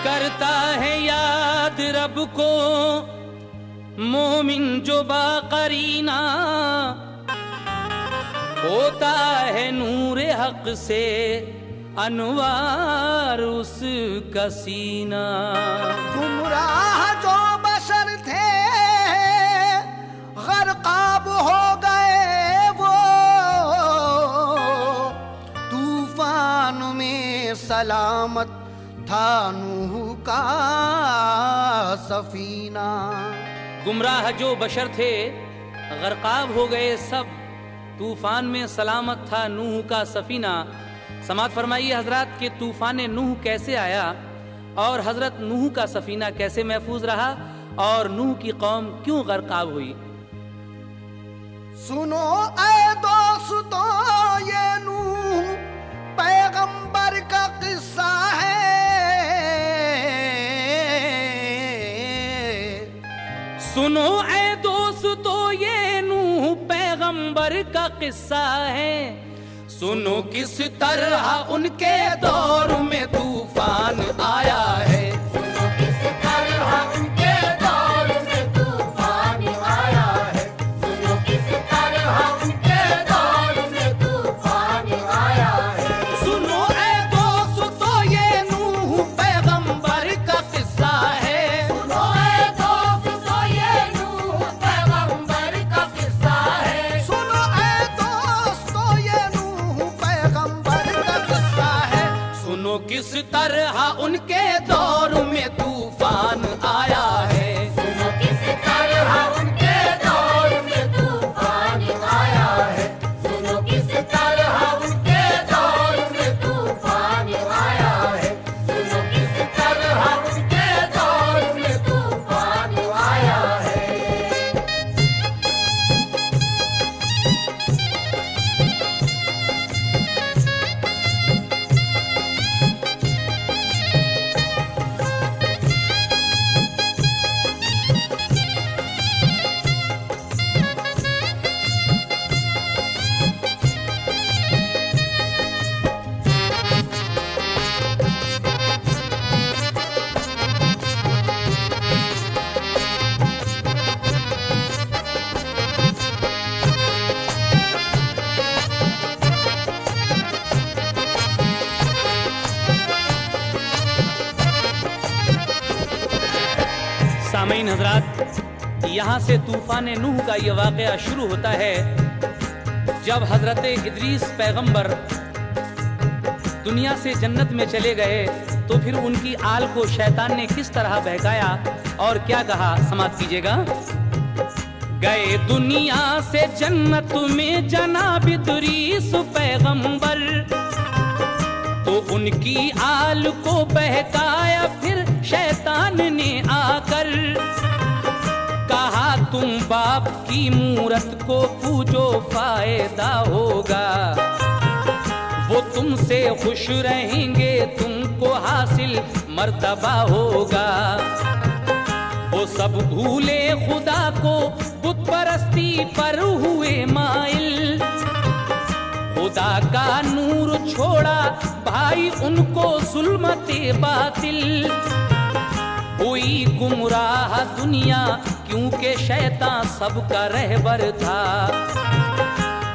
करता है याद रब को मोमिन जो बाकरीना, होता है नूरे हक से अनवार उसका सीना। गुमराह जो बशर थे गरकाब हो गए वो, तूफान में सलामत था नूह का सफीना। गुमराह जो बशर थे गरकाब हो गए सब, तूफान में सलामत था नूह का सफीना। समात फरमाइए हजरत कि तूफान नूह कैसे आया और हजरत नूह का सफीना कैसे महफूज रहा और नूह की कौम क्यों गरकाब हुई। सुनो ऐ दोस्तों ये नूह पैगंबर का किस्सा है। सुनो ऐ दोस्तों ये नूह पैगंबर का किस्सा है। सुनो किस तरह उनके दौर में तूफान आया है। सुनो किस तरह उनके दौर में तूफान आया है। सुनो किस तरह उनके दौर में तूफान आया है। सुनो ऐ दोस्तों ये नूह पैगंबर का किस्सा है। सुनो ऐ दोस्तों ये नूह पैगंबर का किस्सा है। सुनो ऐ दोस्तों ये नूह पैगंबर का किस्सा है। सुनो किस तरह उनके दौर में तूफान आया है। सुनो किस तरह उनके दौर में तूफान आया है। सुनो किस तरह उनके दौर में तूफान आया है। सुनो किस तरह उनके दौर में तूफान आया है। सामीन हजरात, यहाँ से तूफान नूह का ये वाक़या शुरू होता है जब हजरत इदरीस पैगंबर दुनिया से जन्नत में चले गए तो फिर उनकी आल को शैतान ने किस तरह बहकाया और क्या कहा, समात कीजिएगा। गए दुनिया से जन्नत में जनाब इदरीस पैगंबर, तो उनकी आल को बहकाया फिर शैतान ने आकर। कहा तुम बाप की मूरत को पूजो फायदा होगा, वो तुमसे खुश रहेंगे तुमको हासिल मर्तबा होगा। वो सब भूले खुदा को बुत परस्ती पर हुए माइल, खुदा का नूर छोड़ा भाई उनको जुल्मते बातिल। हुई गुमराह दुनिया क्योंकि शैतान सबका रहबर था,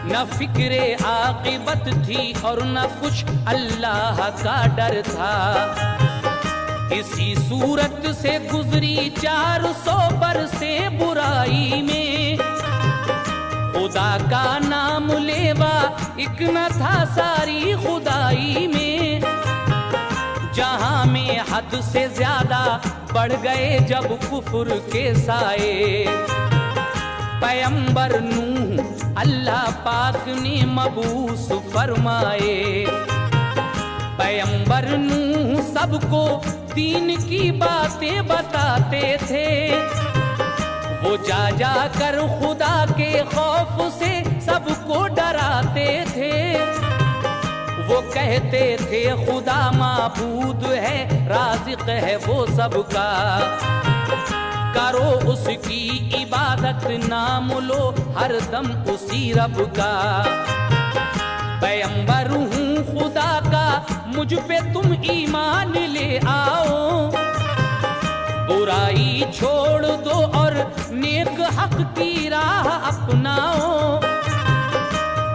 न फिक्रे आकिबत थी और न कुछ अल्लाह का डर था। इसी सूरत से गुजरी 400 बरसे बुराई में, खुदा का नाम लेवा एक न था सारी खुदाई में। जहां में हद से ज्यादा बढ़ गए जब कुफर के साए, पैगंबर नूह अल्लाह पाक ने मबूस फरमाए। पैगंबर नूह सबको दीन की बातें बताते थे, वो जा जा कर खुदा के खौफ से सबको डराते थे। वो कहते थे खुदा माबूद है, राज़िक है वो सबका, करो उसकी इबादत, नाम लो हर दम उसी रब का। पैगंबर हूँ खुदा का, मुझ पे तुम ईमान ले आओ, बुराई छोड़ दो और नेक हक की राह अपनाओ,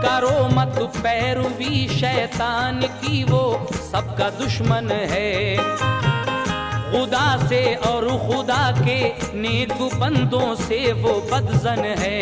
करो मत पैरवी शैतान की, वो सबका दुश्मन है। खुदा से और खुदा के नेक बंदों से वो बदजन है।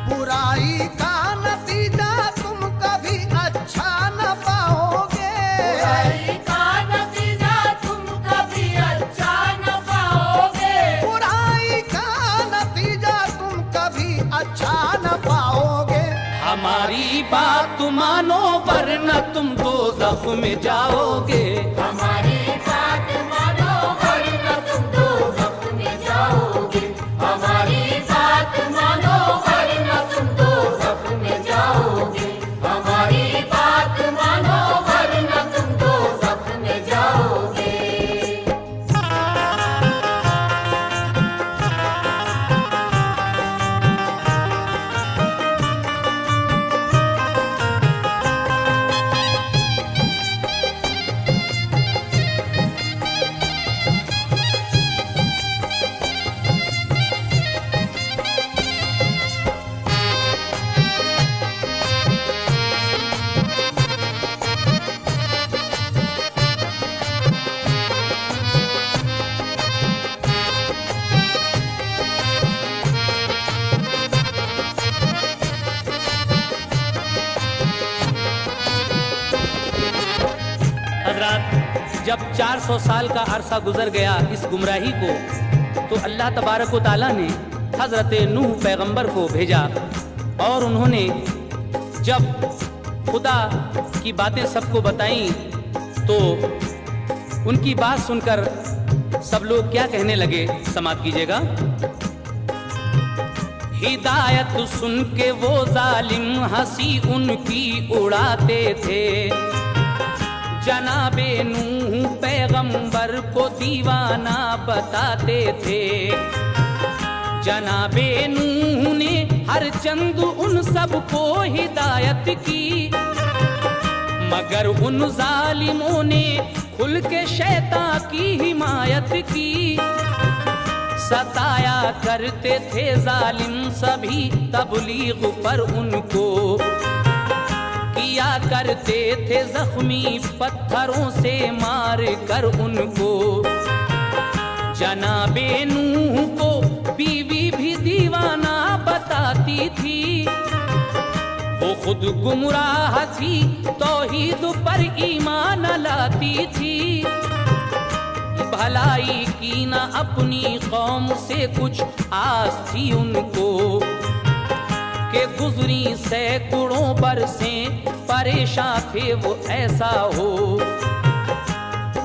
बुराई का नतीजा तुम कभी अच्छा न पाओगे, बुराई का नतीजा तुम कभी अच्छा न पाओगे, बुराई का नतीजा तुम कभी अच्छा न पाओगे। हमारी बात मानो वरना तुम दोज़ख में जाओगे। हमारी बात मानो वरना तुम दोज़ख में जाओगे, हमारी बात मानो वरना तुम दोज़ख में जाओगे, हमारी बात मानो वरना तुम दोज़ख में जाओगे। हजरात, जब 400 साल का अरसा गुजर गया इस गुमराही को, तो अल्लाह तबारक व तआला ने हजरत नूह पैगंबर को भेजा और उन्होंने जब खुदा की बातें सबको बताई तो उनकी बात सुनकर सब लोग क्या कहने लगे, समाप्त कीजिएगा। हिदायत सुन के वो जालिम हंसी उनकी उड़ाते थे, जनाबे नूह पैगंबर को दीवाना बताते थे। जनाबे नूह ने हर चंद उन सबको हिदायत की, मगर उन जालिमों ने खुल के शैतान की हिमायत की। सताया करते थे जालिम सभी तबलीग पर उनको, किया करते थे जख्मी पत्थरों से मार कर उनको। जनाबे नूह को बीवी भी दीवाना बताती थी, वो खुद गुमराह थी तौहीद पर ईमान लाती थी। भलाई की ना अपनी कौम से कुछ आस थी उनको, के गुजरी सैकड़ों बरसें परेशान थे वो ऐसा हो।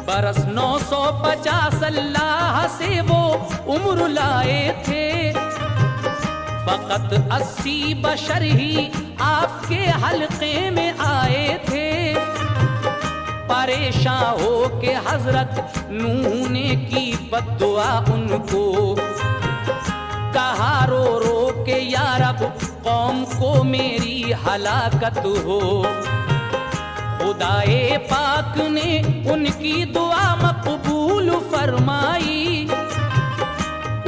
बरस 950 अल्लाह से वो उम्र लाए थे, फकत 80 बशर ही आपके हल्के में आए थे। परेशान हो के हजरत नूह ने की बद्दुआ उनको, कहा रो रो के या रब कौम को मेरी हलाकत हो। खुदाए पाक ने उनकी दुआ मकबूल फरमाई,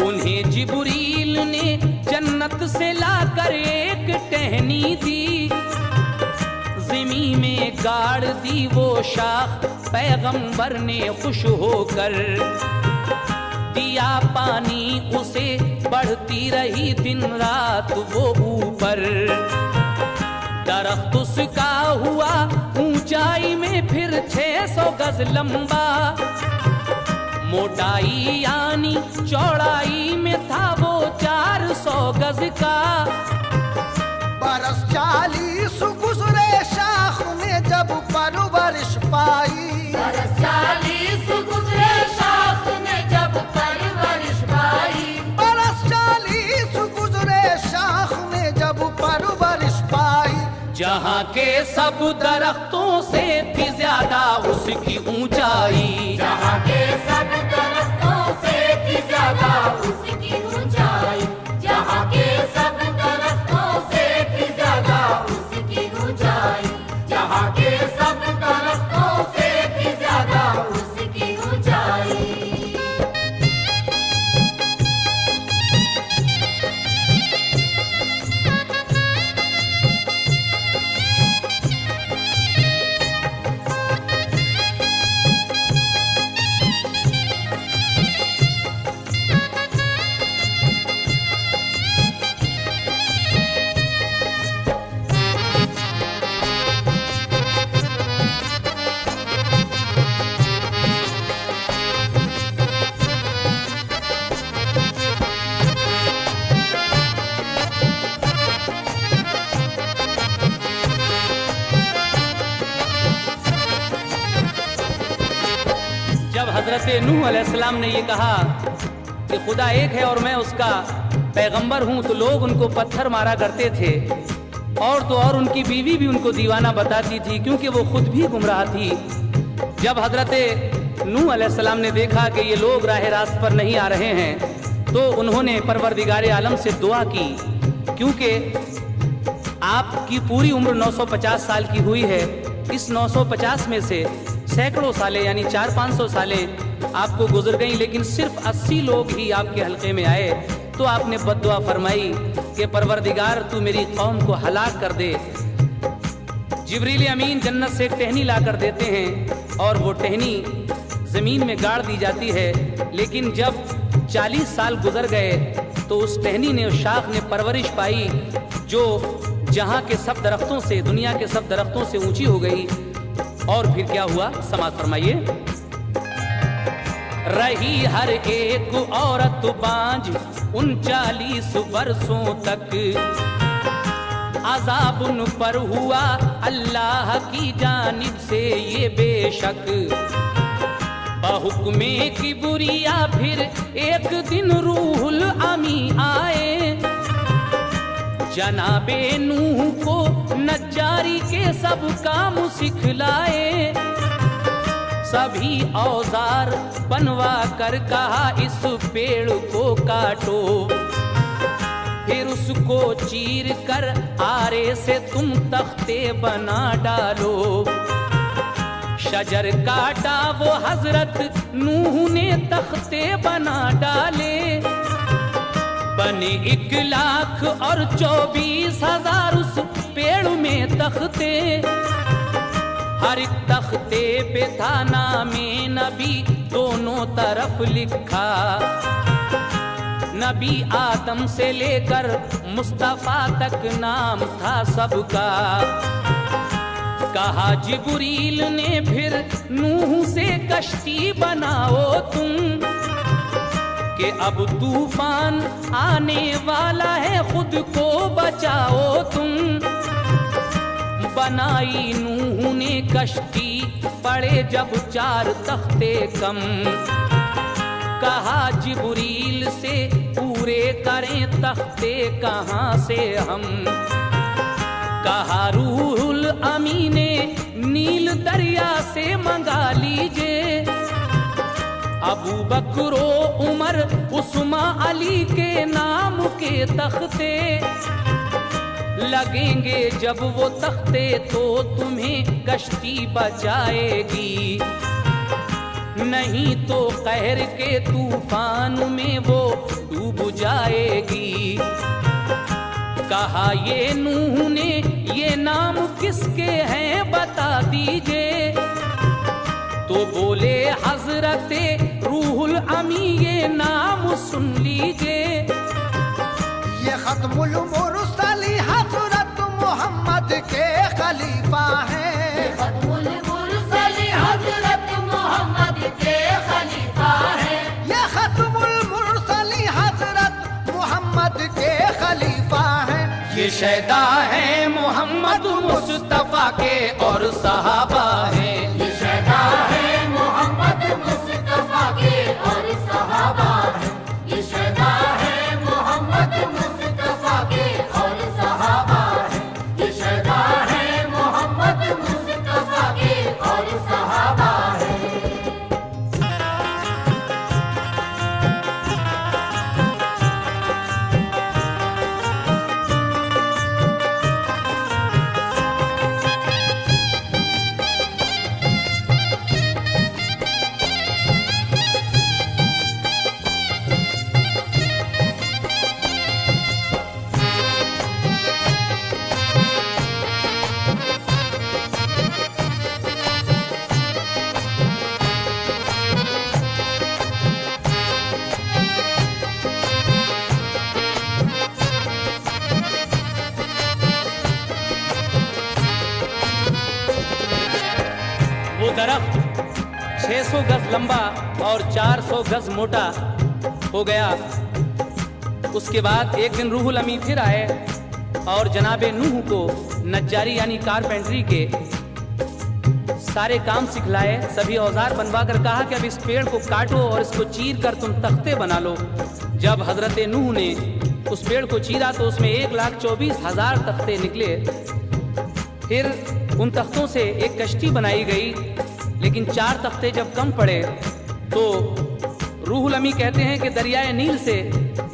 उन्हें जिब्रील ने जन्नत से लाकर एक टहनी दी। ज़मी में गाड़ दी वो शाख पैगंबर ने खुश होकर, दिया पानी उसे बढ़ती रही दिन रात वो ऊपर। दरख्त उसका हुआ ऊंचाई में फिर 600 गज लंबा, मोटाई यानी चौड़ाई में था वो 400 गज का। बरस 40 गुजरे शाख ने जब परवरिश पाई, बरस 40 गुजरे शाख ने जब परवरिश पाई, बरस 40 गुजरे शाख ने जब परवरिश पाई। जहाँ के सब दरख्तों से भी ज्यादा उसकी ऊंचाई, जहाँ के सब दरख्तों से भी ज्यादा उसकी ऊंचाई, जहाँ के सब दरख्तों से भी ज्यादा उसकी ऊंचाई, जहाँ के सब दरख्तों से भी ज्यादा उसकी ऊंचाई। जब हजरत नूह अलैहिस्सलाम ने ये कहा कि खुदा एक है और मैं उसका पैगंबर हूँ, तो लोग उनको पत्थर मारा करते थे। और तो और उनकी बीवी भी उनको दीवाना बताती थी, क्योंकि वो खुद भी गुमराह थी। जब हजरत नूह अलैहिस्सलाम ने देखा कि ये लोग राह रास्त पर नहीं आ रहे हैं, तो उन्होंने परवरदिगार आलम से दुआ की, क्योंकि आपकी पूरी उम्र 950 साल की हुई है। इस 950 में से सैकड़ों सालें यानी 400-500 सालें आपको गुजर गई, लेकिन सिर्फ 80 लोग ही आपके हल्के में आए। तो आपने बद्दुआ फरमाई कि परवरदिगार तू मेरी कौम को हलाक कर दे। जिब्रील अमीन जन्नत से एक टहनी ला कर देते हैं और वो टहनी ज़मीन में गाड़ दी जाती है। लेकिन जब 40 साल गुजर गए तो उस टहनी ने, उस शाख ने परवरिश पाई जो जहाँ के सब दरख्तों से, दुनिया के सब दरख्तों से ऊंची हो गई। और फिर क्या हुआ, समाज फरमाइए। रही हर एक औरत बांझ 39 बरसों तक, अज़ाब उन पर हुआ अल्लाह की जानिब से ये बेशक। बहुक्मे की बुरिया फिर एक दिन रूहुल अमी आए, जनाबे नूह को नज्जारी के सब काम सिखलाए। सभी औजार बनवा कर कहा इस पेड़ को काटो, फिर उसको चीर कर आरे से तुम तख्ते बना डालो। शजर काटा वो हजरत नूह ने तख्ते बना डाले, बने 1,24,000 उस पेड़ में तख्ते। हर एक तख्ते पे था नामे नबी दोनों तरफ लिखा, नबी आदम से लेकर मुस्तफा तक नाम था सबका। कहा जिब्रील ने फिर नूह से कश्ती बनाओ तुम, कि अब तूफान आने वाला है खुद को बचाओ तुम। बनाई नूह ने कश्ती, पड़े जब 4 तख्ते कम। कहा जिब्रील से पूरे करें तख्ते कहाँ से हम। कहा रूहुल अमी ने नील दरिया से मंगा लीजिए। अबू बकरो उमर उस्मा अली के नाम के तख्ते लगेंगे जब वो तख्ते, तो तुम्हें कश्ती बचाएगी। नहीं तो कहर के तूफान में वो डूब जाएगी। कहा ये नूह ने ये नाम किसके हैं बता दीजिए। तो बोले हजरते रूहुल अमी ये नाम सुन लीजिए। ये खत्मुल मुरसली हजरत मोहम्मद के खलीफा हैं। खत्मुल मुरसली हजरत मोहम्मद के खलीफा हैं। ये खत्मुल मुरसली हजरत मोहम्मद के खलीफा हैं। ये शहदा है मोहम्मद मुस्तफा के और सहाबा हैं। ये शहदा है मोहम्मद मुस्तफा के और सहाबा हैं। ये शहदा है मोहम्मद मुस्तफा के और सहाबा हैं। ये शहदा है मोहम्मद मुस्तफा के और सहाबा हैं। वो दरख्त 600 गज लंबा और 400 गज मोटा हो गया। उसके बाद एक दिन रूहुल अमी फिर आए और जनाबे नूह को नज्जारी यानी कारपेंटरी के सारे काम सिखलाए, सभी औजार बनवा कर कहा कि अब इस पेड़ को काटो और इसको चीर कर तुम तख्ते बना लो। जब हजरत नूह ने उस पेड़ को चीरा तो उसमें 1,24,000 तख्ते निकले। फिर उन तख्तों से एक कश्ती बनाई गई, लेकिन 4 तख्ते जब कम पड़े तो रूहुल अमी कहते हैं कि दरियाए नील से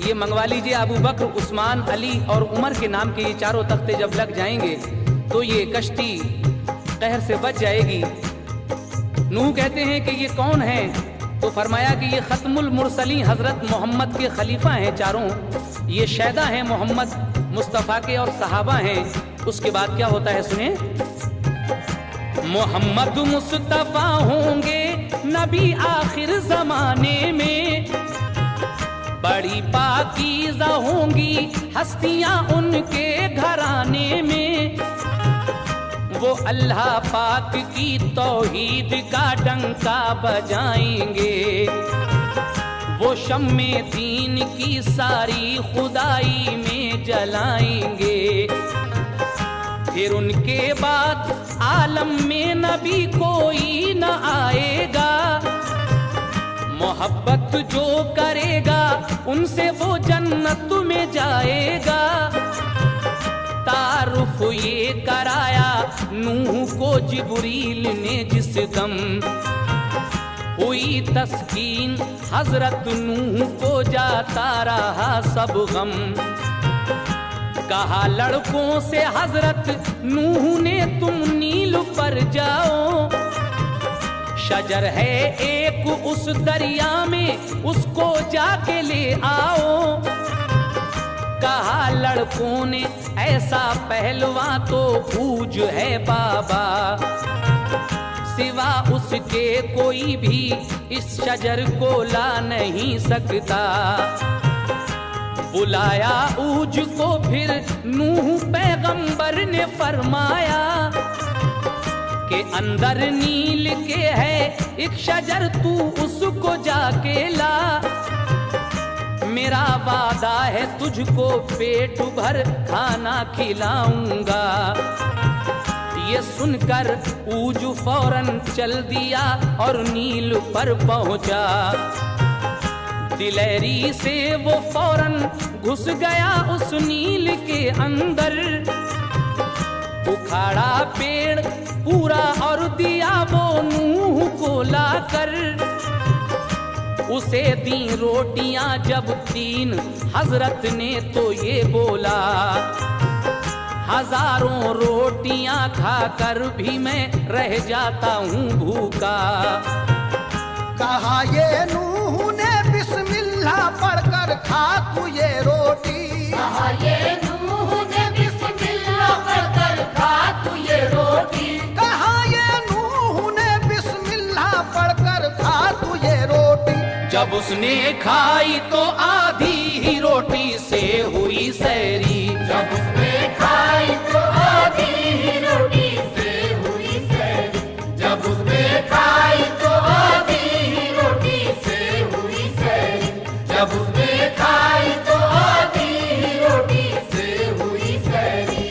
ये मंगवा लीजिए, अबू बकर, उस्मान, अली और उमर के नाम के ये 4 तख्ते जब लग जाएंगे तो ये कश्ती कहर से बच जाएगी। नूह कहते हैं कि ये कौन है, तो फरमाया कि ये खत्मुल मुरसलीन हजरत मोहम्मद के खलीफा हैं चारों, ये शैदा हैं मोहम्मद मुस्तफ़ा के और सहाबा हैं। उसके बाद क्या होता है सुने। मोहम्मद मुस्तफ़ा होंगे नबी आखिर जमाने में, बड़ी पाकीज़ा होंगी हस्तियां उनके घराने में। वो अल्लाह पाक की तौहीद का डंका बजाएंगे, वो शम्मे दीन की सारी खुदाई में जलाएंगे। फिर उनके बाद आलम में नबी कोई न आएगा, मोहब्बत जो करेगा उनसे वो जन्नत में जाएगा। तारुफ ये कराया नूह को जिब्रील ने जिस दम, हुई तस्कीन हजरत नूह को जाता रहा सब गम। कहा लड़कों से हजरत नूह ने तुम नील पर जाओ, शजर है एक उस दरिया में उसको जाके ले आओ। कहा लड़कों ने ऐसा पहलवा तो पूज है बाबा, सिवा उसके कोई भी इस शजर को ला नहीं सकता। बुलाया ऊज को फिर नूह पैगंबर ने फरमाया कि अंदर नील के है एक शजर, तू उसको जाके ला। मेरा वादा है तुझको पेट भर खाना खिलाऊंगा। ये सुनकर ऊज फौरन चल दिया और नील पर पहुंचा। दिलेरी से वो फौरन घुस गया उस नील के अंदर, उखाड़ा पेड़ पूरा और दिया वो नूह को लाकर। उसे दी रोटियां जब 3 हजरत ने तो ये बोला, हजारों रोटियां खाकर भी मैं रह जाता हूँ भूखा। कहा ये नूह ने बिस्मिल्लाह पढ़कर खा तू ये रोटी। कहा ये नूह ने बिस्मिल्लाह पढ़कर खा तू ये रोटी। कहा ये नूह ने बिस्मिल्लाह पढ़कर खा तू ये रोटी। जब उसने खाई तो आधी ही रोटी से हुई सैरी। जब उसने खाई तो आधी ही रोटी से हुई सैरी। जब उसने खाई तो आधी ही रोटी से हुई सैरी। जब उसने खाई तो आधी ही रोटी से हुई सैरी।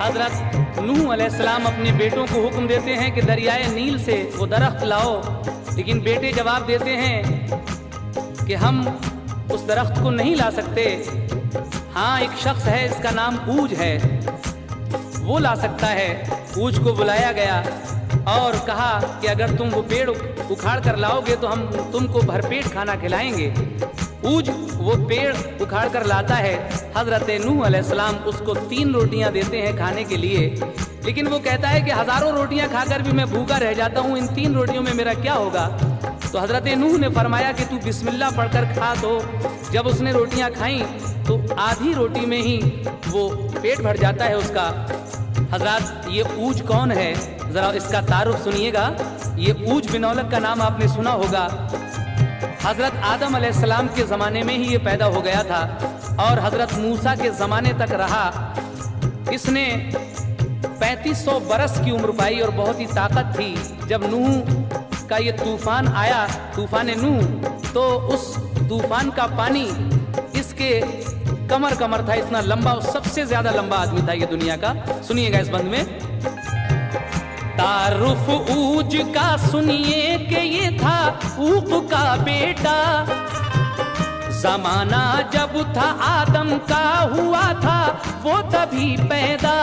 हजरत नूह अलैहिस्सलाम अपने बेटों को हुक्म देते हैं कि दरियाए नील से वो दरख्त लाओ, लेकिन बेटे जवाब देते हैं कि हम उस दरख्त को नहीं ला सकते। हाँ, एक शख्स है, इसका नाम ऊज है, वो ला सकता है। ऊज को बुलाया गया और कहा कि अगर तुम वो पेड़ उखाड़ कर लाओगे तो हम तुमको भरपेट खाना खिलाएंगे। ऊज वो पेड़ उखाड़ कर लाता है। हजरत नूह अलैहिस्सलाम उसको 3 रोटियां देते हैं खाने के लिए। लेकिन वो कहता है कि हजारों रोटियां खाकर भी मैं भूखा रह जाता हूँ, इन 3 रोटियों में मेरा क्या होगा। तो हजरत नूह ने फरमाया कि तू बिस्मिल्लाह पढ़कर खा। तो जब उसने रोटियां खाई तो आधी रोटी में ही वो पेट भर जाता है उसका। हजरत ये ऊज कौन है, जरा इसका तारुफ सुनिएगा। ये ऊज बिन औलक का नाम आपने सुना होगा। हजरत आदम अलैहिस्सलाम के ज़माने में ही ये पैदा हो गया था और हजरत मूसा के ज़माने तक रहा। इसने 3500 बरस की उम्र पाई और बहुत ही ताकत थी। जब नूह का ये तूफान आया, तूफान नूह, तो उस तूफान का पानी इसके कमर था, इतना लंबा, सबसे ज्यादा लंबा आदमी था ये दुनिया का। सुनिएगा इस बंद में, तारुफ ऊज का सुनिए कि ये था ऊक का बेटा। जमाना जब था आदम का हुआ था वो तभी पैदा।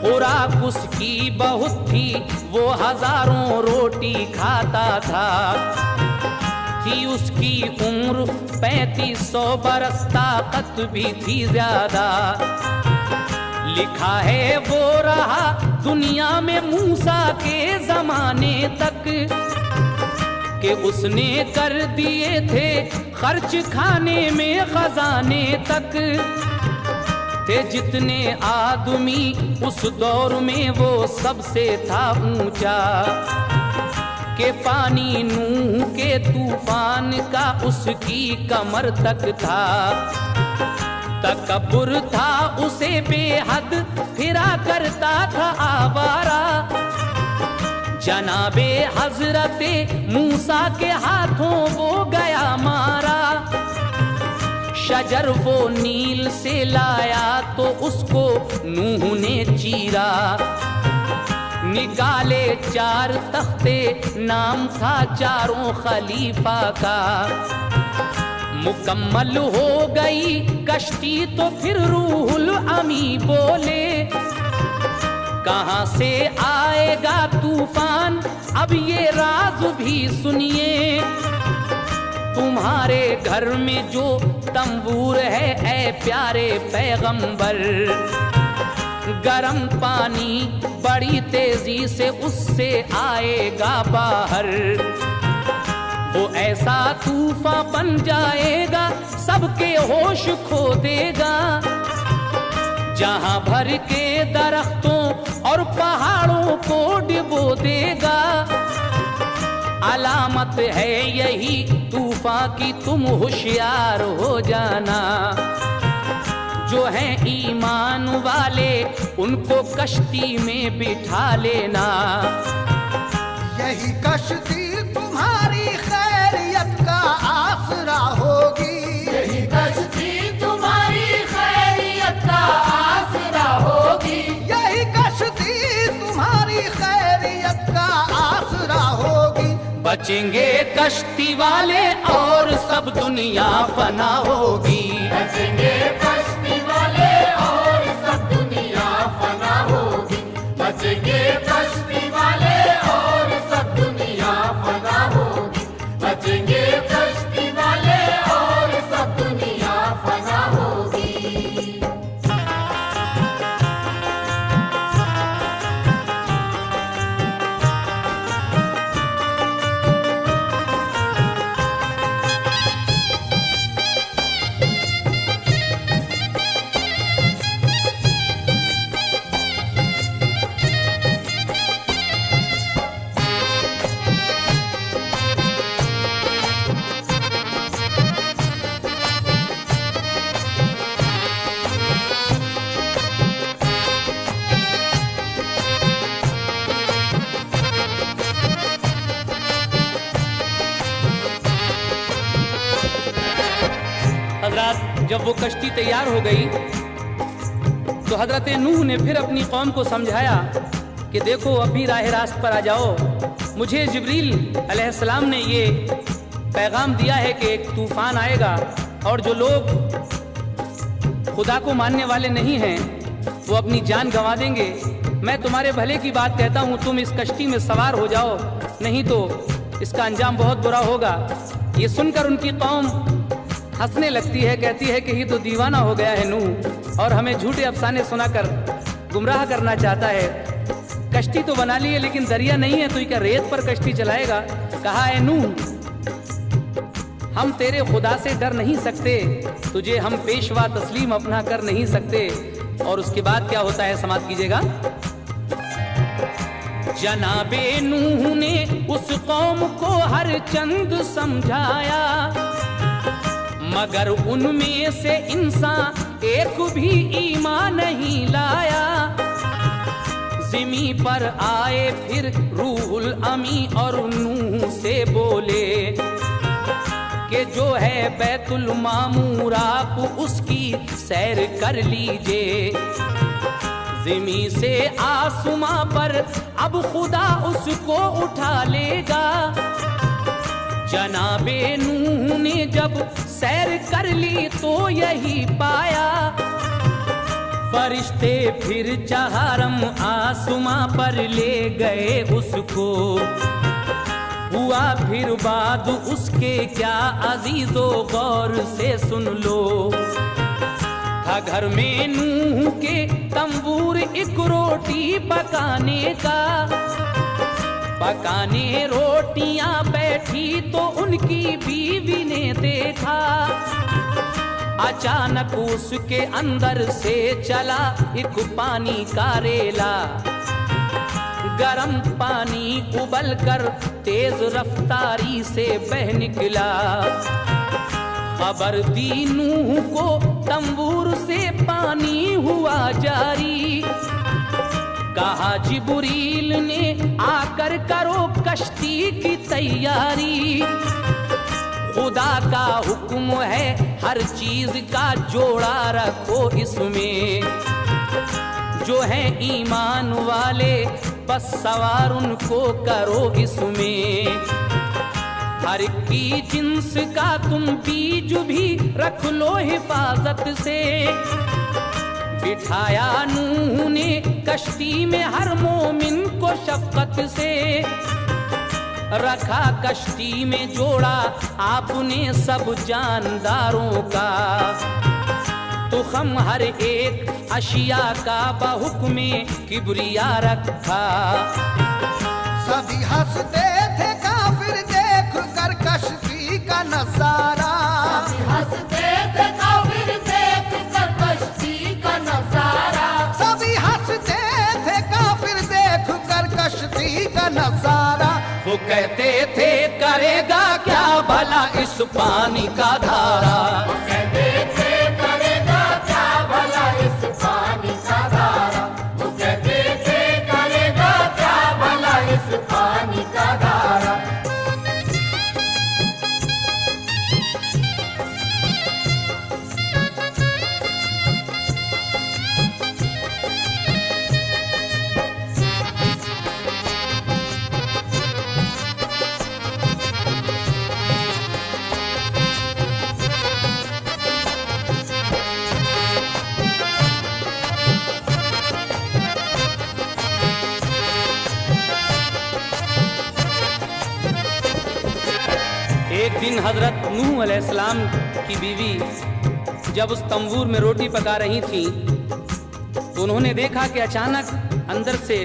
खुराक उसकी बहुत थी, वो हजारों रोटी खाता था। थी उसकी उम्र 3500 बरस, ताकत भी थी ज्यादा। लिखा है वो रहा दुनिया में मूसा के जमाने तक, कि उसने कर दिए थे खर्च खाने में खजाने तक। थे जितने आदमी उस दौर में वो सबसे था ऊंचा, के पानी नूह के तूफान का उसकी कमर तक था। तकब्बुर था उसे बेहद, फिरा करता था आवारा। जनाबे हजरते मूसा के हाथों वो गया मारा। शजर वो नील से लाया तो उसको नूह ने चीरा। निकाले 4 तख्ते, नाम था चारों खलीफा का। मुकम्मल हो गई कश्ती तो फिर रूहुल अमी बोले, कहां से आएगा तूफान अब ये राज भी सुनिए। तुम्हारे घर में जो तंबूर है ऐ प्यारे पैगंबर, गरम पानी बड़ी तेजी से उससे आएगा बाहर। वो ऐसा तूफान बन जाएगा सबके होश खो देगा। जहां भर के दरख्तों और पहाड़ों को डुबो देगा। अलामत है यही तूफान की, तुम होशियार हो जाना। जो हैं ईमान वाले उनको कश्ती में बिठा लेना। यही कश्ती तुम्हारी खैरियत का आसरा होगी। यही कश्ती तुम्हारी खैरियत का आसरा होगी। यही कश्ती तुम्हारी खैरियत का आसरा होगी। बचेंगे कश्ती वाले और सब दुनिया फना होगी। बचेंगे कश्ती वाले और सब दुनिया फना होगी। बचेंगे कश्ती वाले और सब दुनिया फना होगी। बचेंगे कश्ती वाले और सब दुनिया फना होगी। हजरत जब वो कश्ती तैयार हो गई तो हजरत नूह ने फिर अपनी कौम को समझाया कि देखो अभी राह रास्त पर आ जाओ। मुझे जिब्रील अलैहिस्सलाम ने ये पैगाम दिया है कि एक तूफान आएगा और जो लोग खुदा को मानने वाले नहीं हैं वो अपनी जान गंवा देंगे। मैं तुम्हारे भले की बात कहता हूँ, तुम इस कश्ती में सवार हो जाओ, नहीं तो इसका अंजाम बहुत बुरा होगा। ये सुनकर उनकी कौम हंसने लगती है, कहती है कि ये तो दीवाना हो गया है नूह और हमें झूठे अफसाने सुनाकर गुमराह करना चाहता है। कश्ती तो बना ली है लेकिन दरिया नहीं है, तो क्या रेत पर कश्ती चलाएगा? कहा है नूह, हम तेरे खुदा से डर नहीं सकते, तुझे हम पेशवा तस्लीम अपना कर नहीं सकते। और उसके बाद क्या होता है, समाप्त कीजिएगा। जनाबे नूह ने उस कौम को हर चंद समझाया, मगर उनमें से इंसान एक भी ईमान नहीं लाया। ज़िमी पर आए फिर रूहुल अमी और नूह से बोले कि जो है बैतुल मामूर आप उसकी सैर कर लीजिए। ज़िमी से आसमां पर अब खुदा उसको उठा लेगा। जनाबे नूह ने जब सैर कर ली तो यही पाया, फरिश्ते फिर चहारम आसमां पर ले गए उसको। हुआ फिर बाद उसके क्या अजीजो गौर से सुन लो। था घर में नूह के तंबूर एक रोटी पकाने का, पकाने रोटियां बैठी तो उनकी बीवी ने देखा। अचानक उसके अंदर से चला एक पानी का रेला, गरम पानी उबल कर तेज रफ्तारी से बह निकला। खबर दी नूह को तंबूर से पानी हुआ जारी। कहा जिब्रील ने आकर करो कश्ती की तैयारी। खुदा का हुक्म है हर चीज का जोड़ा रखो इसमें। जो है ईमान वाले बस सवार उनको करो इसमें। हर की जिन्स का तुम बीज भी रख लो हिफाजत से। बिठाया नूह ने कश्ती में हर मोमिन को शफकत से। रखा कश्ती में जोड़ा आपने सब जानदारों का। तो हम हर एक अशिया का बहुक्मे किबरिया रखा। सभी हंसते थे काफिर देख कर कश्ती का नजारा। हंसते थे काफिर देख कर कश्ती का नजारा। सभी हंसते थे काफिर देख कर कश्ती का नजारा। वो कहते थे करेगा क्या भला इस पानी का धारा। कहते थे करेगा क्या भला इस पानी का धारा। वो कहते थे करेगा क्या भला इस पानी का धारा। एक दिन हजरत नूह अलैहिस्सलाम की बीवी जब उस तंबूर में रोटी पका रही थी तो उन्होंने देखा कि अचानक अंदर से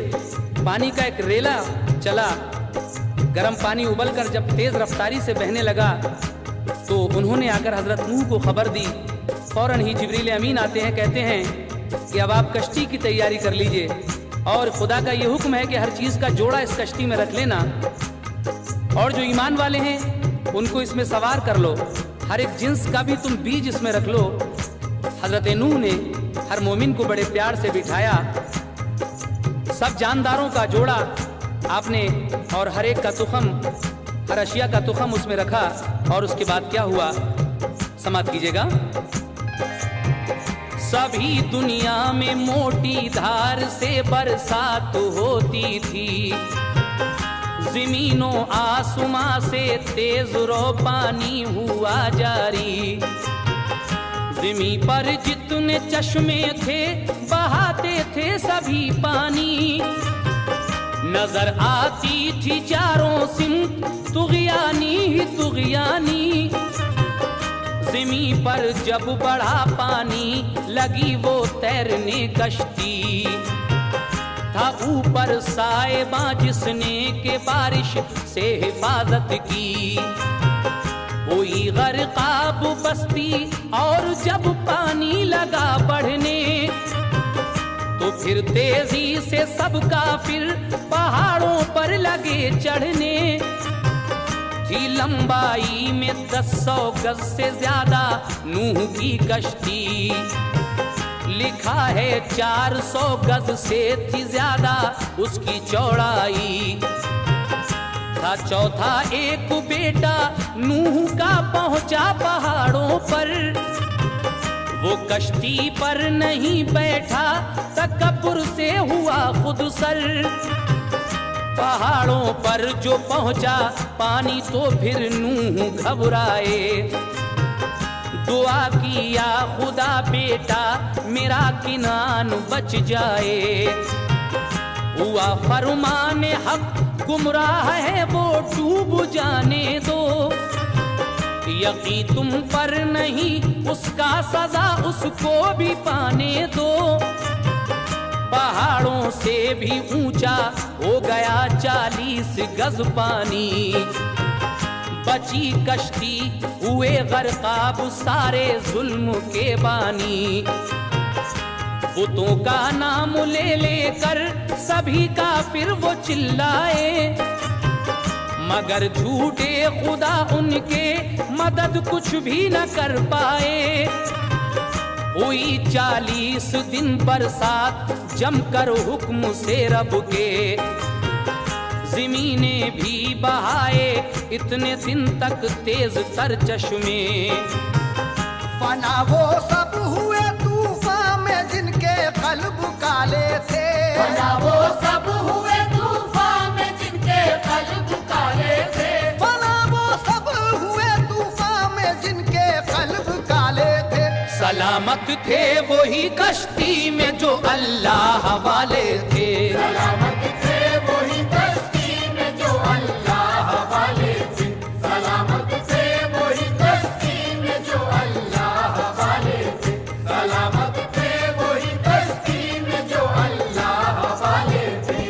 पानी का एक रेला चला। गर्म पानी उबलकर जब तेज रफ्तारी से बहने लगा तो उन्होंने आकर हजरत नूह को खबर दी। फौरन ही जिब्रील अमीन आते हैं, कहते हैं कि अब आप कश्ती की तैयारी कर लीजिए और खुदा का ये हुक्म है कि हर चीज़ का जोड़ा इस कश्ती में रख लेना और जो ईमान वाले हैं उनको इसमें सवार कर लो। हर एक जिन्स का भी तुम बीज इसमें रख लो। हजरत नूह ने हर मोमिन को बड़े प्यार से बिठाया। सब जानदारों का जोड़ा आपने और हर एक का तुखम, हर अशिया का तुखम उसमें रखा। और उसके बाद क्या हुआ, समाप्त कीजिएगा। सभी दुनिया में मोटी धार से बरसात होती थी। ज़मीनो आसमां से तेज रो पानी हुआ जारी। ज़मीं पर जितने चश्मे थे बहाते थे सभी पानी। नजर आती थी चारों सिमत तुग़यानी ही तुग़यानी। ज़मीं पर जब बढ़ा पानी लगी वो तैरने कश्ती। था ऊपर साएबा जिसने के बारिश से हिफाजत की। हुई गर्काब बस्ती और जब पानी लगा बढ़ने तो फिर तेजी से सब काफिर पहाड़ों पर लगे चढ़ने। थी लंबाई में 10 गज से ज्यादा नूह की कश्ती। लिखा है 400 गज से थी ज्यादा उसकी चौड़ाई। था चौथा एक बेटा नूह का पहुंचा पहाड़ों पर। वो कश्ती पर नहीं बैठा तकब्बुर से हुआ खुद सर। पहाड़ों पर जो पहुंचा पानी तो फिर नूह घबराए। दुआ किया खुदा बेटा मेरा किनान बच जाए। हुआ फरमाने हक गुमराह है वो डूब जाने दो। यकी तुम पर नहीं उसका सजा उसको भी पाने दो। पहाड़ों से भी ऊंचा हो गया 40 गज पानी। बची कश्ती हुए गर्काब सारे जुल्म के बानी। बुतों का नाम ले लेकर सभी काफिर वो चिल्लाए। मगर झूठे खुदा उनके मदद कुछ भी न कर पाए। हुई 40 दिन बरसात जमकर हुक्म से रब के। ज़मीने भी बहाए इतने दिन तक तेज तर चश्मे। फना वो सब हुए तूफान में जिनके कल्ब काले थे। फना वो सब हुए तूफान में जिनके कल्ब काले थे। फना वो सब हुए तूफान में जिनके कल्ब काले थे। सलामत थे वही कश्ती में जो अल्लाह वाले थे। सलामत थे वही कश्ती में जो अल्लाह वाले थे। सलामत थे वही कश्ती में जो अल्लाह वाले थे। सलामत थे वही कश्ती में जो अल्लाह वाले थे।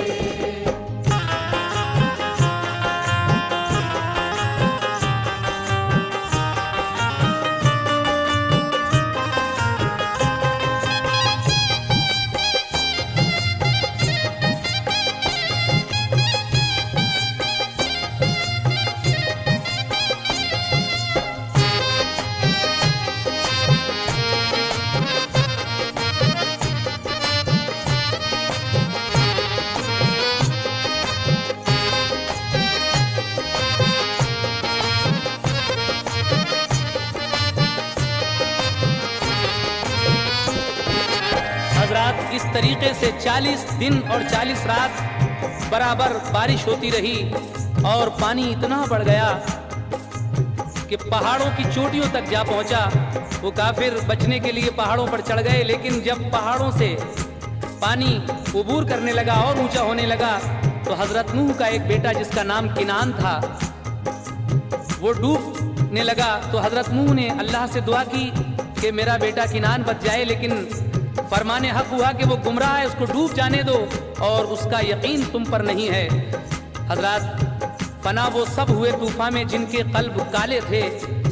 हजरात इस तरीके से 40 दिन और 40 रात बराबर बारिश होती रही और पानी इतना बढ़ गया कि पहाड़ों की चोटियों तक जा पहुंचा। वो काफिर बचने के लिए पहाड़ों पर चढ़ गए, लेकिन जब पहाड़ों से पानी उबूर करने लगा और ऊंचा होने लगा तो हजरत नूह का एक बेटा जिसका नाम किनान था वो डूबने लगा। तो हजरत नूह ने अल्लाह से दुआ की कि मेरा बेटा किनान बच जाए, लेकिन फरमाने हक हुआ कि वो गुमराह है, उसको डूब जाने दो और उसका यकीन तुम पर नहीं है। हजरत फना वो सब हुए तूफान में जिनके कल्ब काले थे।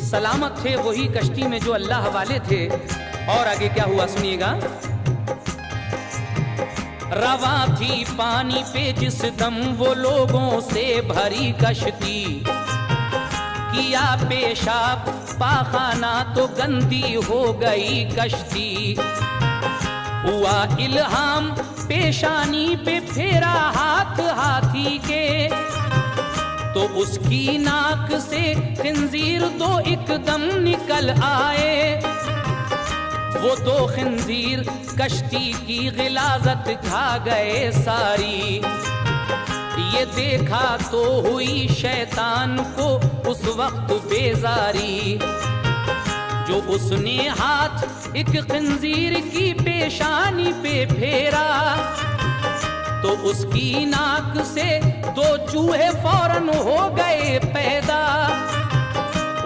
सलामत थे वही कश्ती में जो अल्लाह वाले थे। और आगे क्या हुआ सुनिएगा। रवा थी पानी पे जिस दम वो लोगों से भरी कश्ती। किया पेशाब पाखाना तो गंदी हो गई कश्ती। हुआ इल्हाम पेशानी पे फेरा हाथ हाथी के तो उसकी नाक से खिंजीर दो एकदम निकल आए। वो दो खिंजीर कश्ती की गिलाजत खा गए सारी। ये देखा तो हुई शैतान को उस वक्त बेजारी। जो उसने हाथ एक खंजीर की पेशानी पे फेरा तो उसकी नाक से दो चूहे फौरन हो गए पैदा।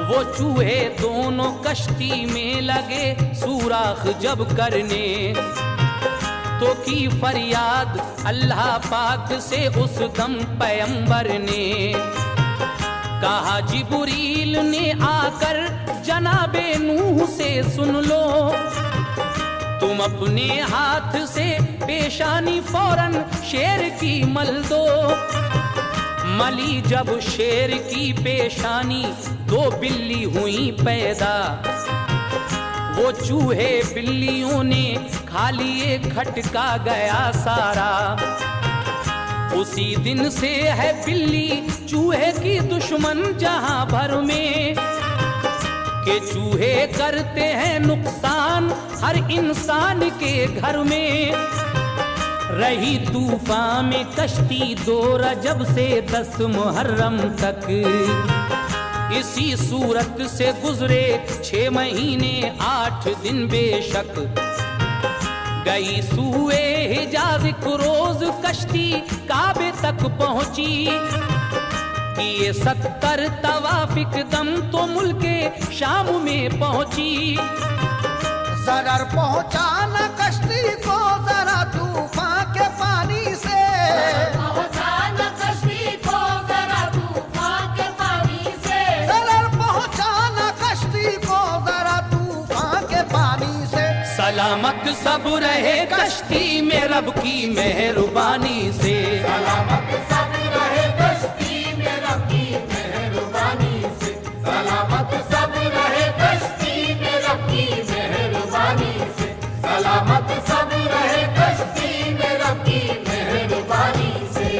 वो वो चूहे दोनों कश्ती में लगे सुराख जब करने, तो की फरियाद अल्लाह पाक से उस दम पैगंबर ने। कहा जिब्रील ने आकर जनाबे नूह से सुन लो, तुम अपने हाथ से पेशानी फौरन शेर की मल दो। मली जब शेर की पेशानी, दो बिल्ली हुई पैदा, वो चूहे बिल्लियों ने खा लिए खटका गया सारा। उसी दिन से है बिल्ली चूहे की दुश्मन जहां भर में, के चूहे करते हैं नुकसान हर इंसान के घर में। रही तूफान में कश्ती 2 रजब से 10 मुहर्रम तक, इसी सूरत से गुजरे 6 महीने 8 दिन बेशक। गई सूए हिजाज एक रोज कश्ती काबे तक पहुंची, किए 70 तवाफिक दम तो मुल्के शाम में पहुंची। जरर पहुंचाना कश्ती को जरा तूफान के पानी से, पहुंचाना कश्ती को जरा तूफान के पानी से, जरर पहुंचाना कश्ती को जरा तूफान के पानी से। सलामत सब रहे कश्ती में रब की मेहरबानी से, सलामत सब रहे कश्ती में रब की मेहरबानी से, सलामत सब रहे कश्ती में रब की मेहरबानी से, सलामत सब रहे कश्ती में रब की मेहरबानी से।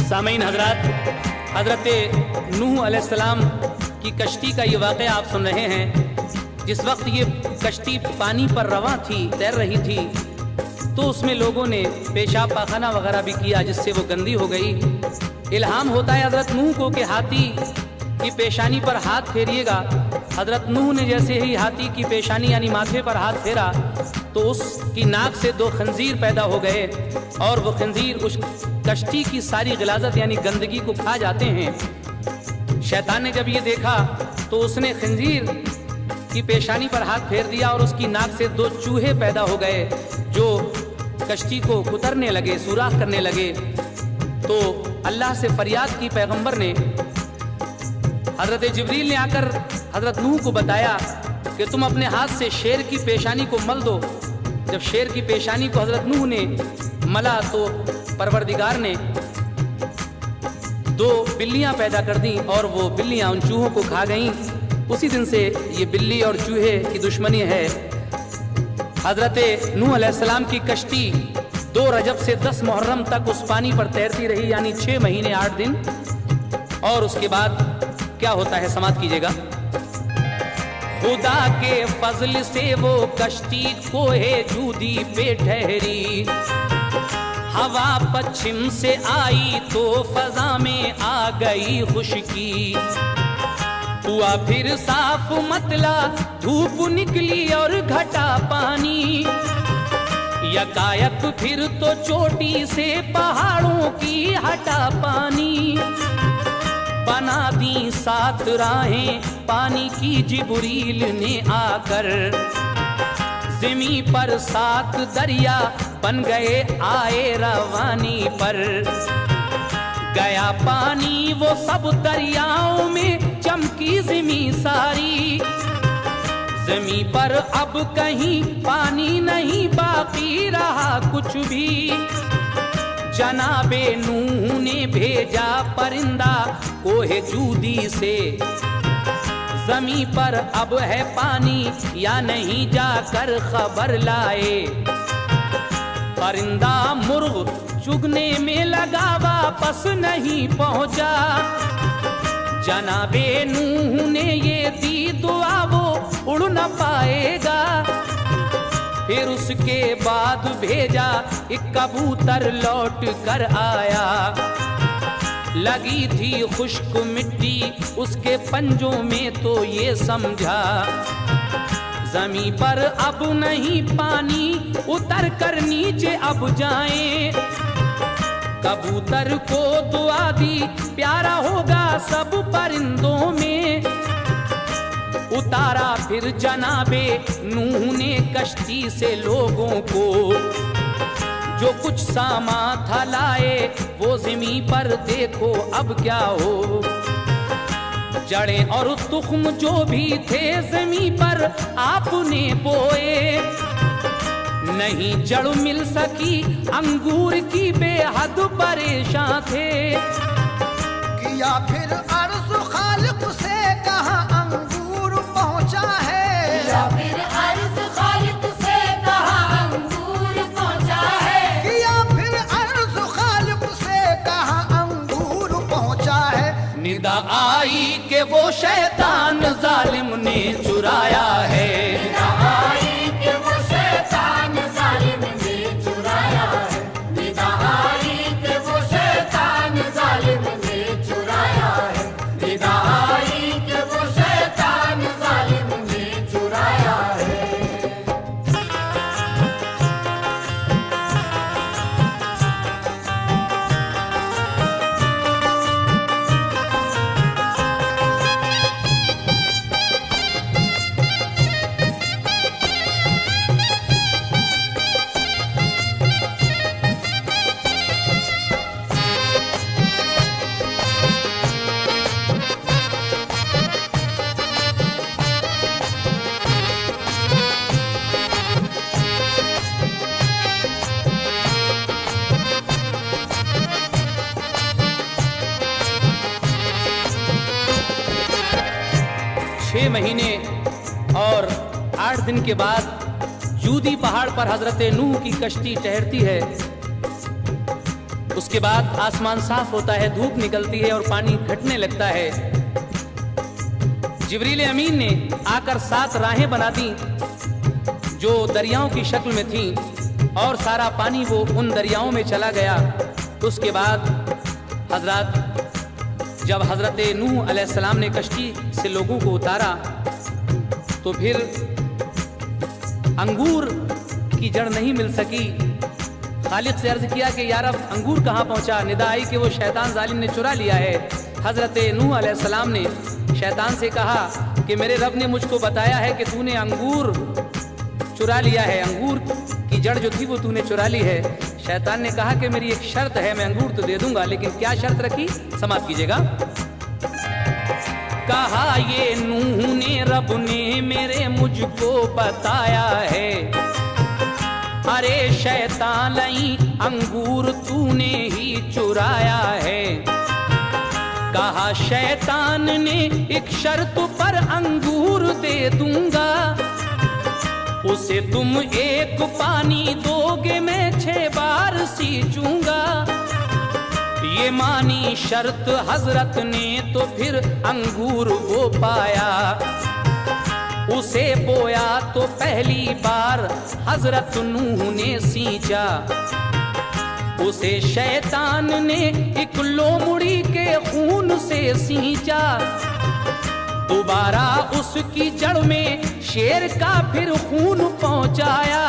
सामीन हजरत, हजरत नूह अलैहिस्सलाम की कश्ती का ये वाक़या आप सुन रहे हैं। जिस वक्त ये कश्ती पानी पर रवां थी, तैर रही थी, तो उसमें लोगों ने पेशाब पाखाना वगैरह भी किया, जिससे वो गंदी हो गई। इल्हाम होता है हजरत नूह को कि हाथी की पेशानी पर हाथ फेरिएगा। हजरत नूह ने जैसे ही हाथी की पेशानी यानी माथे पर हाथ फेरा, तो उसकी नाक से 2 खंजीर पैदा हो गए, और वो खंजीर उस कश्ती की सारी गिलाजत यानी गंदगी को खा जाते हैं। शैतान ने जब ये देखा तो उसने खंजीर की पेशानी पर हाथ फेर दिया, और उसकी नाक से 2 चूहे पैदा हो गए जो कश्ती को कुतरने लगे, सुराख करने लगे। तो अल्लाह से फरियाद की पैगंबर ने, हजरत जिब्रील ने आकर हजरत नूह को बताया कि तुम अपने हाथ से शेर की पेशानी को मल दो। जब शेर की पेशानी को हजरत नूह ने मला तो परवरदिगार ने 2 बिल्लियां पैदा कर दी, और वो बिल्लियां उन चूहों को खा गईं। उसी दिन से ये बिल्ली और चूहे की दुश्मनी है। हजरत नूह अलैहिस्सलाम की कश्ती 2 रजब से 10 मुहर्रम तक उस पानी पर तैरती रही, यानी 6 महीने 8 दिन। और उसके बाद क्या होता है, समाप्त कीजिएगा। खुदा के फजल से वो कश्ती कोहे जूदी पे ठहरी, हवा पश्चिम से आई तो फजा में आ गई खुशकी। हुआ फिर साफ मतला, धूप निकली और घटा पानी। यकायक फिर तो चोटी से पहाड़ों की हटा पानी। बना दी 7 राहें पानी की जिब्रील ने आकर, ज़मीं पर 7 दरिया बन गए आए रवानी पर। गया पानी वो सब दरियाओं में, चमकी ज़मीं सारी। ज़मीं पर अब कहीं पानी नहीं बाकी रहा कुछ भी। जनाबे नूह ने भेजा परिंदा कोहे जूदी से, जमी पर अब है पानी या नहीं, जाकर खबर लाए। परिंदा मुर्ग चुगने में लगा, वापस नहीं पहुंचा। जनाबे नूह ने ये दी दुआ, वो उड़ न पाएगा। फिर उसके बाद भेजा एक कबूतर, लौट कर आया। लगी थी खुश्क मिट्टी उसके पंजों में, तो ये समझा जमी पर अब नहीं पानी, उतर कर नीचे अब जाएं। कबूतर को दुआ दी, प्यारा होगा सब परिंदों में। उतारा फिर जनाबे नूह ने कश्ती से लोगों को, जो कुछ सामान था लाए वो ज़मीं पर देखो अब क्या हो। जड़ें और तुख्म जो भी थे ज़मीं पर आपने बोए, नहीं जड़ मिल सकी अंगूर की, बेहद परेशान थे। किया फिर अर्ज़ खालिक से, कहा अंगूर पहुंचा है। या फिर अर्ज़ खालिक से, कहा अंगूर पहुंचा है। किया फिर अर्ज़ खालिक से, कहा अंगूर पहुंचा है। निदा आई कि वो शैतान जालिम ने चुराया है। आई कि वो शैतान जालिम ने चुराया है। निदा आई कि वो शैतान जालिम ने चुराया है। निदा आई कि वो शैतान जालिम ने चुराया है। 6 महीने और 8 दिन के बाद जूदी पहाड़ पर हजरत नूह की कश्ती ठहरती है। उसके बाद आसमान साफ होता है, धूप निकलती है और पानी घटने लगता है। जिब्रील अमीन ने आकर 7 राहें बना दी जो दरियाओं की शक्ल में थीं, और सारा पानी वो उन दरियाओं में चला गया। उसके बाद जब हजरत नूह अलैहिस्सलाम ने कश्ती से लोगों को उतारा तो फिर अंगूर की जड़ नहीं मिल सकी। खालिद से अर्ज किया कि यार अब अंगूर कहाँ पहुँचा। निदा आई कि वो शैतान जालिम ने चुरा लिया है। हजरत नूह अलैहिस्सलाम ने शैतान से कहा कि मेरे रब ने मुझको बताया है कि तूने अंगूर चुरा लिया है, अंगूर की जड़ जो थी वो तूने चुरा ली है। शैतान ने कहा कि मेरी एक शर्त है, मैं अंगूर तो दे दूंगा, लेकिन क्या शर्त रखी, समाप्त कीजिएगा। कहा ये नूह ने रब ने मेरे मुझको बताया है, अरे शैतान लई अंगूर तूने ही चुराया है। कहा शैतान ने एक शर्त पर अंगूर दे दूंगा, उसे तुम एक पानी दोगे मैं 6 बार सींचूंगा। ये मानी शर्त हजरत ने तो फिर अंगूर वो पाया, उसे बोया तो पहली बार हजरत नूह ने सींचा। उसे शैतान ने एक लोमड़ी के खून से सींचा। दोबारा उसकी जड़ में शेर का फिर खून पहुंचाया।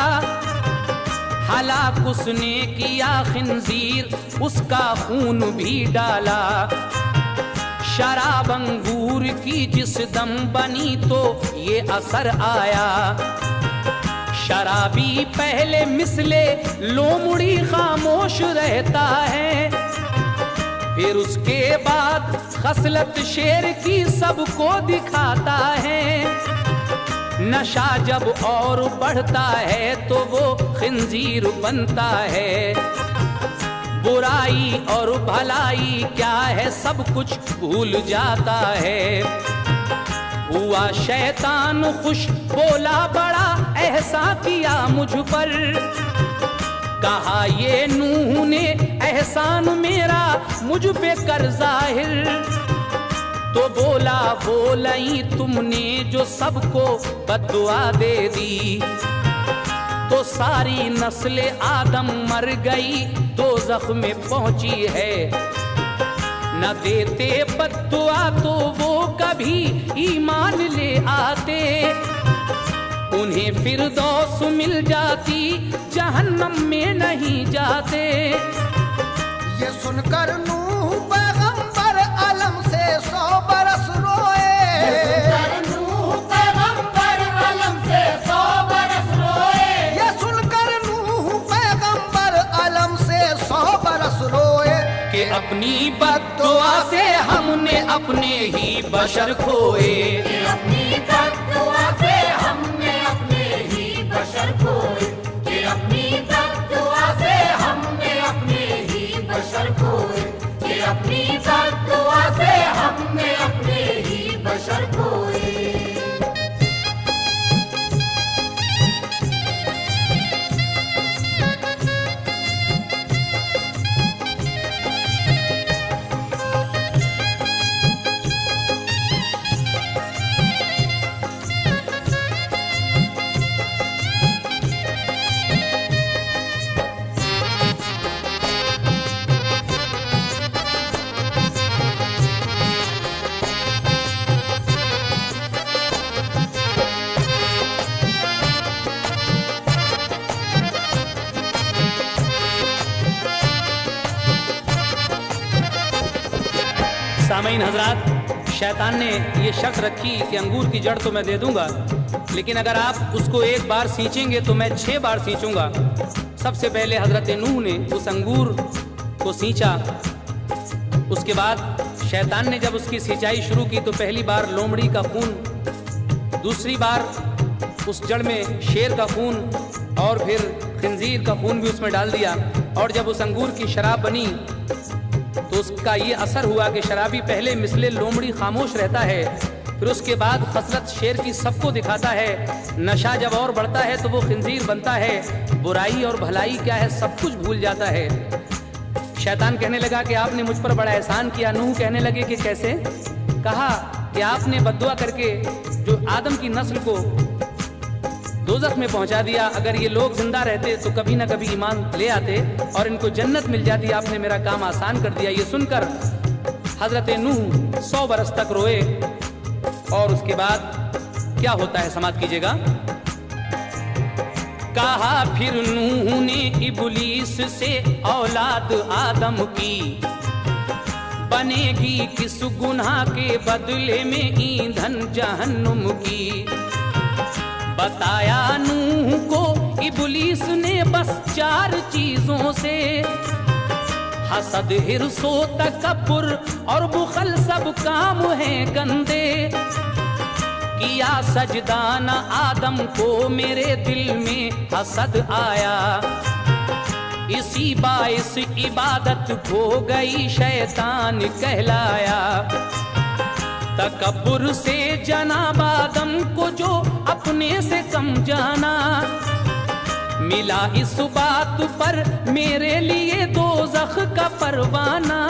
हलाक उसने किया खिंजीर, उसका खून भी डाला। शराब अंगूर की जिस दम बनी तो ये असर आया। शराबी पहले मिसले लोमड़ी खामोश रहता है, फिर उसके बाद खसलत शेर की सबको दिखाता है। नशा जब और बढ़ता है तो वो खिंजीर बनता है। बुराई और भलाई क्या है सब कुछ भूल जाता है। हुआ शैतान खुश, बोला बड़ा एहसान किया मुझ पर। कहा ये नूह ने एहसान मेरा मुझ पे कर जाहिर। तो बोला वो लई तुमने जो सबको बद्दुआ दे दी, तो सारी नस्ल आदम मर गई, दोज़ख में पहुंची है। न देते बद्दुआ तो वो कभी ईमान ले आते, उन्हें फिरदौस मिल जाती, जहन्नम में नहीं जाते। ये सुनकर नूह पैगंबर अलम से 100 बरस रोए। नूह पैगंबर अलम से 100 बरस रोए। ये सुनकर नूह पैगंबर अलम से 100 बरस रोए। कि अपनी बद्दुआ से हमने अपने ही बशर खोए। कि अपनी बद्दुआ से हमने अपने ही बशर खोए। कि अपनी बद्दुआ से हमने अपने ही बशर खोए। कि अपनी बद्दुआ से हमने अपने ही बशर खोए। सामईन हजरात, शैतान ने ये शर्त रखी कि अंगूर की जड़ तो मैं दे दूंगा, लेकिन अगर आप उसको एक बार सींचेंगे तो मैं 6 बार सींचूंगा। सबसे पहले हजरत नूह ने उस अंगूर को सींचा। उसके बाद शैतान ने जब उसकी सिंचाई शुरू की तो पहली बार लोमड़ी का खून, दूसरी बार उस जड़ में शेर का खून और फिर खिंजीर का खून भी उसमें डाल दिया। और जब उस अंगूर की शराब बनी तो उसका ये असर हुआ कि शराबी पहले मिसले लोमड़ी खामोश रहता है, फिर उसके बाद खसरत शेर की सबको दिखाता है। नशा जब और बढ़ता है तो वो खिंजीर बनता है। बुराई और भलाई क्या है सब कुछ भूल जाता है। शैतान कहने लगा कि आपने मुझ पर बड़ा एहसान किया। नूह कहने लगे कि कैसे? कहा कि आपने बद्दुआ करके जो आदम की नस्ल को दोज़ख में पहुंचा दिया। अगर ये लोग जिंदा रहते तो कभी ना कभी ईमान ले आते और इनको जन्नत मिल जाती। आपने मेरा काम आसान कर दिया। ये सुनकर हजरत नूह 100 बरस तक रोए। और उसके बाद क्या होता है समाप्त कीजिएगा। कहा फिर नूह ने इब्लीस से औलाद आदम की, बनेगी किस गुनाह के बदले में ईंधन जहन्नुम की। बताया नूह को इब्लीस ने बस 4 चीजों से, हसद हिर्सो तकब्बुर और बुखल सब काम है गंदे। किया सजदाना आदम को मेरे दिल में हसद आया, इसी बाइस इबादत हो गई शैतान कहलाया। तकब्बुर से जनाब आदम को जो अपने से कम जाना, मिला इस बात पर मेरे लिए दोज़ख का परवाना।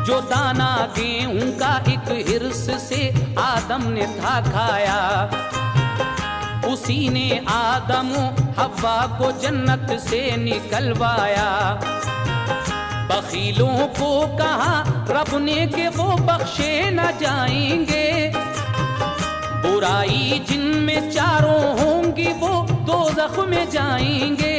जो दाना गेहूं का एक हिर्स से आदम ने था खाया, उसी ने आदम हव्वा को जन्नत से निकलवाया। बखीलों को कहा रब ने कि वो बख्शे न जाएंगे, बुराई जिनमें चारों होंगी वो दोज़ख में जाएंगे।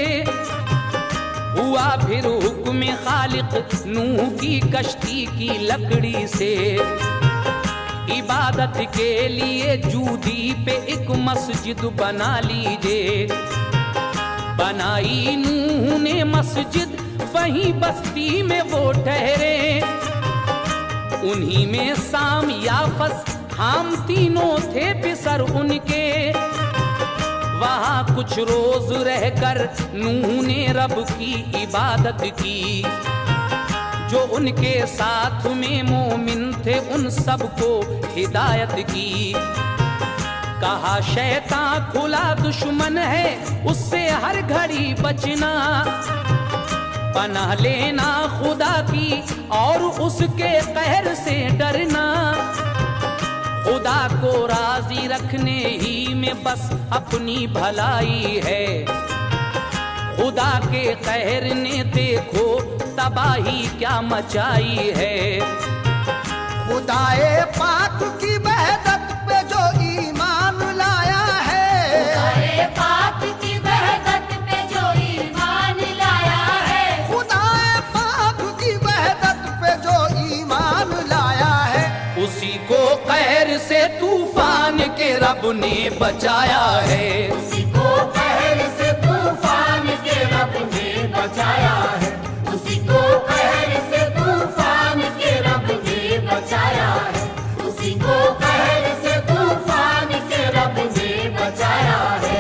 हुआ फिर हुक्म खालिक नूह की कश्ती की लकड़ी से, इबादत के लिए जूदी पे एक मस्जिद बना लीजिए। बनाई नूह ने मस्जिद, वहीं बस्ती में वो ठहरे। उन्हीं में साम याफस हम तीनों थे पिसर उनके। वहाँ कुछ रोज रहकर नूह ने रब की इबादत की। जो उनके साथ में मोमिन थे उन सबको हिदायत की। कहा शैतान खुला दुश्मन है, उससे हर घड़ी बचना, पनाह लेना खुदा की और उसके कहर से डरना। खुदा को राजी रखने ही में बस अपनी भलाई है, खुदा के कहर ने देखो तबाही क्या मचाई है। खुदाए पाक की वहदत पे जो ईमान लाया है, खुदाए पाक की वहदत पे जो ईमान लाया है, खुदाए पाक की वहदत पे जो ईमान लाया है, उसी को कहर से तूफान के रब ने बचाया है। उसी को कहर से तूफान के रब ने बचाया है, उसी को कहर से तूफान के रब ने बचाया है, उसी को कहर से तूफान के रब ने बचाया है।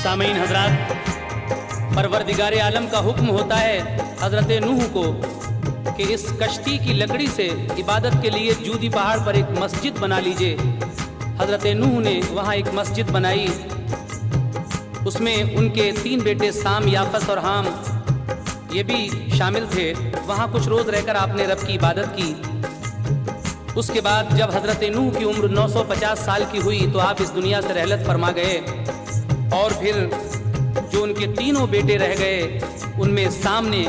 सामीन हजरात, परवरदिगार आलम का हुक्म होता है हजरत नूह को कि इस कश्ती की लकड़ी से इबादत के लिए जूदी पहाड़ पर एक मस्जिद बना लीजिए। हजरत नूह ने वहाँ एक मस्जिद बनाई, उसमें उनके 3 बेटे साम, याफस और हाम ये भी शामिल थे। वहाँ कुछ रोज़ रहकर आपने रब की इबादत की। उसके बाद जब हजरत नूह की उम्र 950 साल की हुई तो आप इस दुनिया से रहलत फरमा गए। और फिर जो उनके 3 बेटे रह गए उनमें साम ने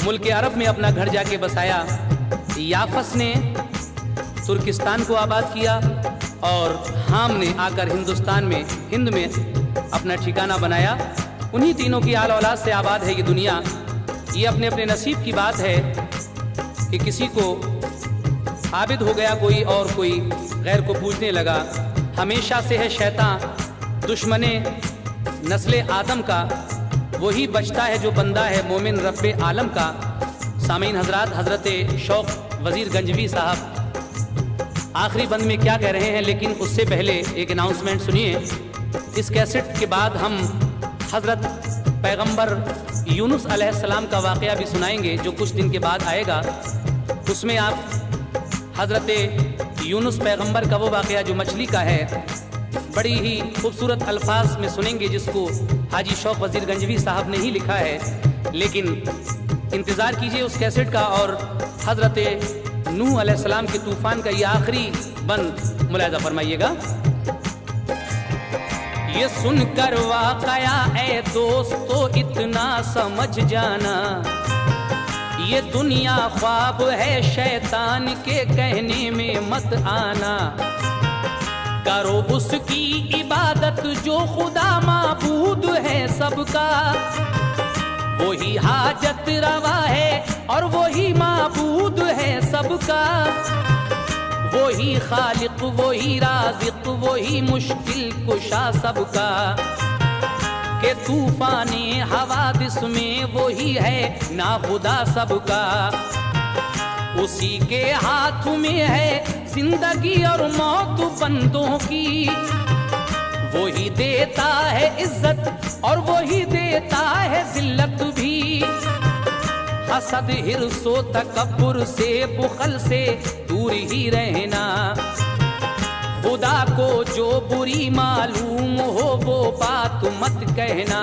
मुल्क अरब में अपना घर जाके बसाया, याफस ने तुर्किस्तान को आबाद किया और हाम ने आकर हिंदुस्तान में हिंद में अपना ठिकाना बनाया। उन्हीं तीनों की आल औलाद से आबाद है ये दुनिया। ये अपने अपने नसीब की बात है कि किसी को आबिद हो गया कोई और कोई गैर को पूजने लगा। हमेशा से है शैतान दुश्मने नस्ले आदम का, वही बचता है जो बंदा है मोमिन रब्बे आलम का। सामीन हजरात, हजरत शौक वजीर गंजवी साहब आखिरी बंद में क्या कह रहे हैं, लेकिन उससे पहले एक अनाउंसमेंट सुनिए। इस कैसेट के बाद हम हजरत पैगंबर यूनुस अलैहिस्सलाम का वाक़या भी सुनाएंगे जो कुछ दिन के बाद आएगा। उसमें आप हजरत यूनुस पैगंबर का वो वाक़या जो मछली का है बड़ी ही खूबसूरत अल्फाज में सुनेंगे, जिसको हाजी शौक वजीर गंजवी साहब ने ही लिखा है। लेकिन इंतज़ार कीजिए उस कैसेट का और हज़रत नूह अलैहिस्सलाम के तूफ़ान का ये आखिरी बंद मुलाहिज़ा फरमाइएगा। ये सुनकर वाक़या ए दोस्तों इतना समझ जाना, ये दुनिया ख्वाब है शैतान के कहने में मत आना। करो उसकी इबादत जो खुदा माबूद है सबका, वही हाजत रवा है और वही माबूद है सबका। वही खालिक, वही राज़िक, वही मुश्किल कुशा सबका। के तूफाने हवादिस में वही है ना खुदा सबका। उसी के हाथ में है जिंदगी और मौत बंदों की। वही देता है इज्जत और वही देता है जिल्लत भी। हसद हिर्सो तकब्बुर से बुखल से दूर ही रहना। खुदा को जो बुरी मालूम हो वो बात मत कहना।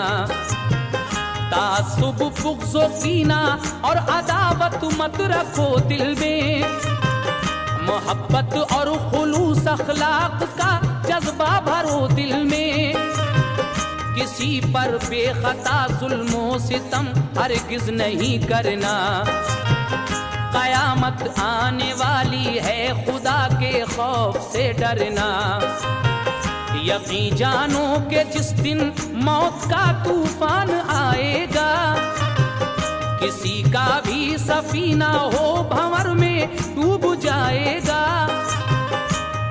तासुब बुग़्ज़ो कीना और अदावत मत रखो दिल में। मोहब्बत और खुलूस अखलाक का जज्बा भरो दिल में। किसी पर बेखता जुल्मो सितम हरगिज़ नहीं करना। कयामत आने वाली है, खुदा के खौफ से डरना। यकीन जानो कि जिस दिन मौत का तूफान आएगा, किसी का भी सफीना हो भंवर में डूब जाएगा।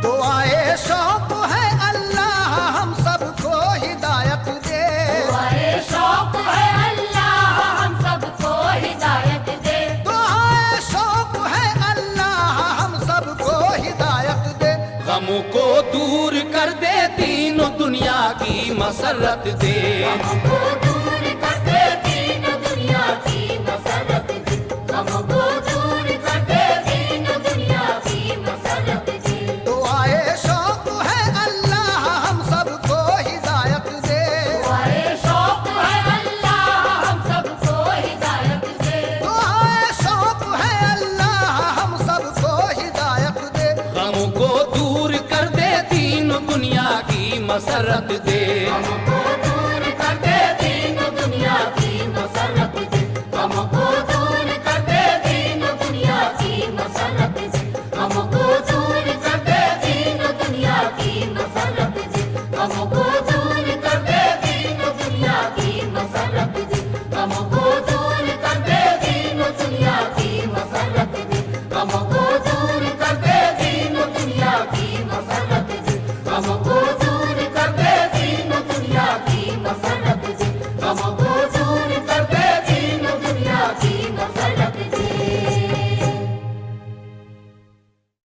दुआए शौक है अल्लाह हम सबको हिदायत दे। दुआए शौक है अल्लाह हम सबको हिदायत दे। दुआए शौक है अल्लाह हम सबको हिदायत दे। गमों को दूर कर दे, तीनों दुनिया की मसरत दे। हमको दूर कर दे, तीनों दुनिया की मसरत दे। हमको दूर कर दे, तीनों दुनिया की मसरत दे। दुआए शौक है अल्लाह हम सबको हिदायत दे। दुआए शौक है अल्लाह हम सबको हिदायत दे। दुआए शौक है अल्लाह हम सबको हिदायत दे। गमों को दूर कर दे, तीनों दुनिया की मसरत दे।